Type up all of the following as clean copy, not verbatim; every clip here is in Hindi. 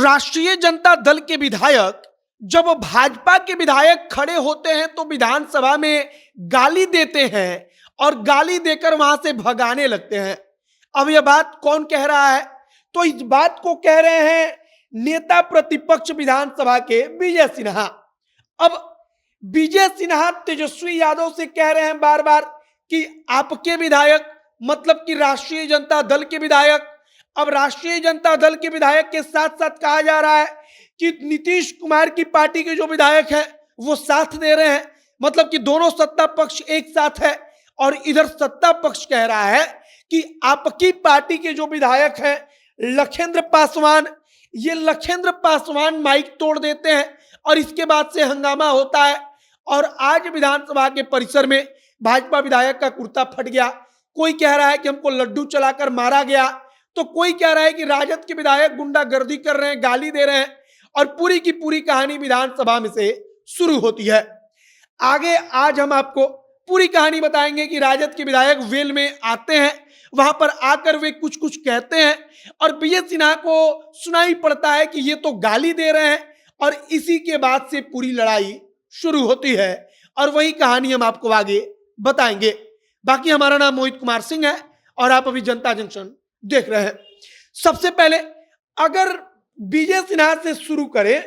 राष्ट्रीय जनता दल के विधायक जब भाजपा के विधायक खड़े होते हैं तो विधानसभा में गाली देते हैं और गाली देकर वहां से भगाने लगते हैं। अब यह बात कौन कह रहा है? तो इस बात को कह रहे हैं नेता प्रतिपक्ष विधानसभा के विजय सिन्हा। अब विजय सिन्हा तेजस्वी यादव से कह रहे हैं बार बार कि आपके विधायक मतलब कि राष्ट्रीय जनता दल के विधायक, अब राष्ट्रीय जनता दल के विधायक के साथ साथ कहा जा रहा है कि नीतीश कुमार की पार्टी के जो विधायक हैं वो साथ दे रहे हैं, मतलब कि दोनों सत्ता पक्ष एक साथ है। और इधर सत्ता पक्ष कह रहा है कि आपकी पार्टी के जो विधायक हैं लखेंद्र पासवान, ये लखेंद्र पासवान माइक तोड़ देते हैं और इसके बाद से हंगामा होता है। और आज विधानसभा के परिसर में भाजपा विधायक का कुर्ता फट गया। कोई कह रहा है कि हमको लड्डू चलाकर मारा गया, तो कोई कह रहा है कि राजद के विधायक गुंडागर्दी कर रहे हैं, गाली दे रहे हैं, और पूरी की पूरी कहानी विधानसभा में से शुरू होती है। आगे आज हम आपको पूरी कहानी बताएंगे कि राजद के विधायक वेल में आते हैं, वहां पर आकर वे कुछ कुछ कहते हैं और विजय सिन्हा को सुनाई पड़ता है कि ये तो गाली दे रहे हैं, और इसी के बाद से पूरी लड़ाई शुरू होती है और वही कहानी हम आपको आगे बताएंगे। बाकी हमारा नाम मोहित कुमार सिंह है और आप अभी जनता जंक्शन देख रहे हैं। सबसे पहले अगर विजय सिन्हा से शुरू करें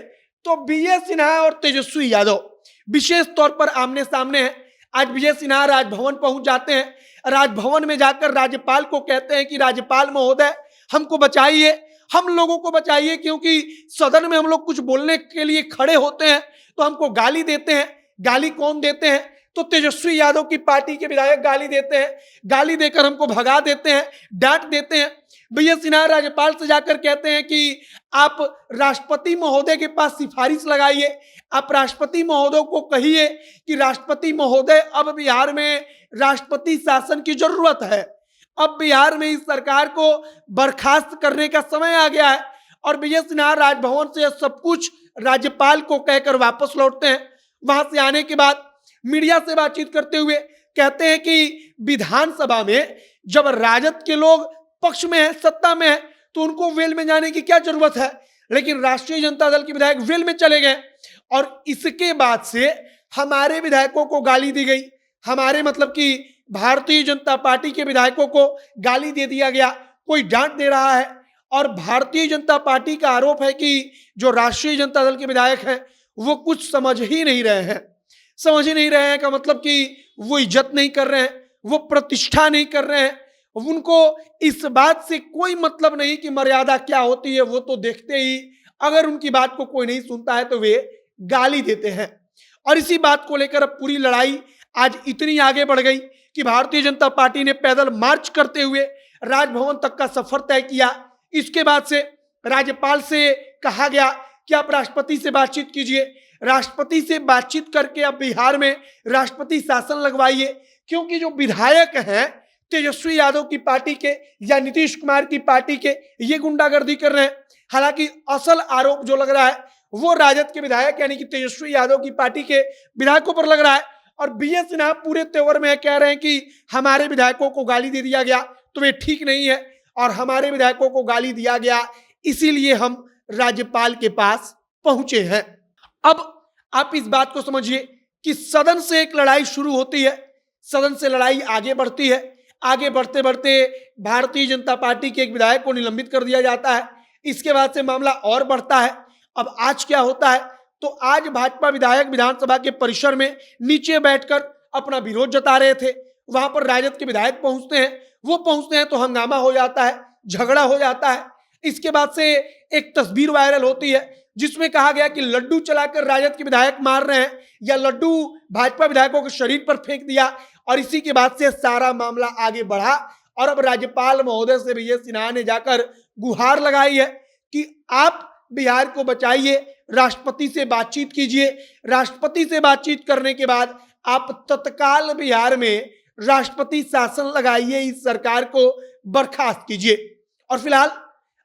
तो विजय सिन्हा और तेजस्वी यादव विशेष तौर पर आमने सामने हैं। आज विजय सिन्हा राजभवन पहुंच जाते हैं, राजभवन में जाकर राज्यपाल को कहते हैं कि राज्यपाल महोदय हमको बचाइए, हम लोगों को बचाइए, क्योंकि सदन में हम लोग कुछ बोलने के लिए खड़े होते हैं तो हमको गाली देते हैं। गाली कौन देते हैं? तो तेजस्वी यादव की पार्टी के विधायक गाली देते हैं, गाली देकर हमको भगा देते हैं, डांट देते हैं। विजय सिन्हा राज्यपाल से जाकर कहते हैं कि आप राष्ट्रपति महोदय के पास सिफारिश लगाइए, आप राष्ट्रपति महोदय को कहिए कि राष्ट्रपति महोदय अब बिहार में राष्ट्रपति शासन की जरूरत है, अब बिहार में इस सरकार को बर्खास्त करने का समय आ गया है। और विजय सिन्हा राजभवन से सब कुछ राज्यपाल को कहकर वापस लौटते हैं। वहां से आने के बाद मीडिया से बातचीत करते हुए कहते हैं कि विधानसभा में जब राजद के लोग पक्ष में है, सत्ता में है, तो उनको वेल में जाने की क्या जरूरत है, लेकिन राष्ट्रीय जनता दल के विधायक वेल में चले गए और इसके बाद से हमारे विधायकों को गाली दी गई, हमारे मतलब कि भारतीय जनता पार्टी के विधायकों को गाली दे दिया गया, कोई डांट दे रहा है। और भारतीय जनता पार्टी का आरोप है कि जो राष्ट्रीय जनता दल के विधायक हैं वो कुछ समझ ही नहीं रहे हैं। समझ ही नहीं रहे हैं का मतलब कि वो इज्जत नहीं कर रहे हैं, वो प्रतिष्ठा नहीं कर रहे हैं, उनको इस बात से कोई मतलब नहीं कि मर्यादा क्या होती है, वो तो देखते ही अगर उनकी बात को कोई नहीं सुनता है तो वे गाली देते हैं। और इसी बात को लेकर अब पूरी लड़ाई आज इतनी आगे बढ़ गई कि भारतीय जनता पार्टी ने पैदल मार्च करते हुए राजभवन तक का सफर तय किया। इसके बाद से राज्यपाल से कहा गया कि आप राष्ट्रपति से बातचीत कीजिए, राष्ट्रपति से बातचीत करके अब बिहार में राष्ट्रपति शासन लगवाइए, क्योंकि जो विधायक हैं तेजस्वी यादव की पार्टी के या नीतीश कुमार की पार्टी के, ये गुंडागर्दी कर रहे हैं। हालांकि असल आरोप जो लग रहा है वो राजद के विधायक यानी कि तेजस्वी यादव की पार्टी के विधायकों पर लग रहा है। और विजय सिन्हा पूरे तेवर में कह रहे हैं कि हमारे विधायकों को गाली दे दिया गया तो वे ठीक नहीं है, और हमारे विधायकों को गाली दिया गया इसीलिए हम राज्यपाल के पास पहुंचे हैं। अब आप इस बात को समझिए कि सदन से एक लड़ाई शुरू होती है, सदन से लड़ाई आगे बढ़ती है, आगे बढ़ते बढ़ते भारतीय जनता पार्टी के एक विधायक को निलंबित कर दिया जाता है। इसके बाद से मामला और बढ़ता है। अब आज क्या होता है? तो आज भाजपा विधायक विधानसभा के परिसर में नीचे बैठकर अपना विरोध जता रहे थे, वहां पर राजद के विधायक पहुंचते हैं, वो पहुंचते हैं तो हंगामा हो जाता है, झगड़ा हो जाता है। इसके बाद से एक तस्वीर वायरल होती है जिसमें कहा गया कि लड्डू चलाकर राजद के विधायक मार रहे हैं, या लड्डू भाजपा विधायकों के शरीर पर फेंक दिया। और इसी के बाद से सारा मामला आगे बढ़ा और अब राज्यपाल महोदय से विजय सिन्हा ने जाकर गुहार लगाई है कि आप बिहार को बचाइए, राष्ट्रपति से बातचीत कीजिए, राष्ट्रपति से बातचीत करने के बाद आप तत्काल बिहार में राष्ट्रपति शासन लगाइए, इस सरकार को बर्खास्त कीजिए। और फिलहाल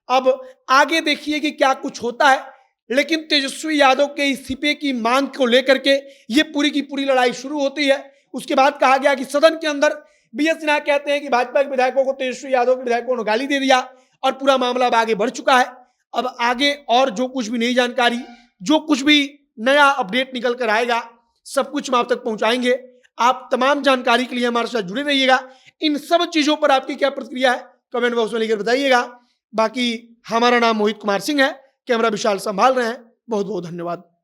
अब आगे देखिए कि क्या कुछ होता है। लेकिन तेजस्वी यादव के इस्तीफे की मांग को लेकर के ये पूरी की पूरी लड़ाई शुरू होती है। उसके बाद कहा गया कि सदन के अंदर विजय सिन्हा कहते हैं कि भाजपा के विधायकों को तेजस्वी यादव के विधायकों ने गाली दे दिया और पूरा मामला अब आगे बढ़ चुका है। अब आगे और जो कुछ भी नई जानकारी, जो कुछ भी नया अपडेट निकल कर आएगा, सब कुछ हम आप तक पहुंचाएंगे। आप तमाम जानकारी के लिए हमारे साथ जुड़े रहिएगा। इन सब चीजों पर आपकी क्या प्रतिक्रिया है कमेंट बॉक्स में लिखकर बताइएगा। बाकी हमारा नाम मोहित कुमार सिंह है, कैमरा विशाल संभाल रहे हैं। बहुत बहुत धन्यवाद।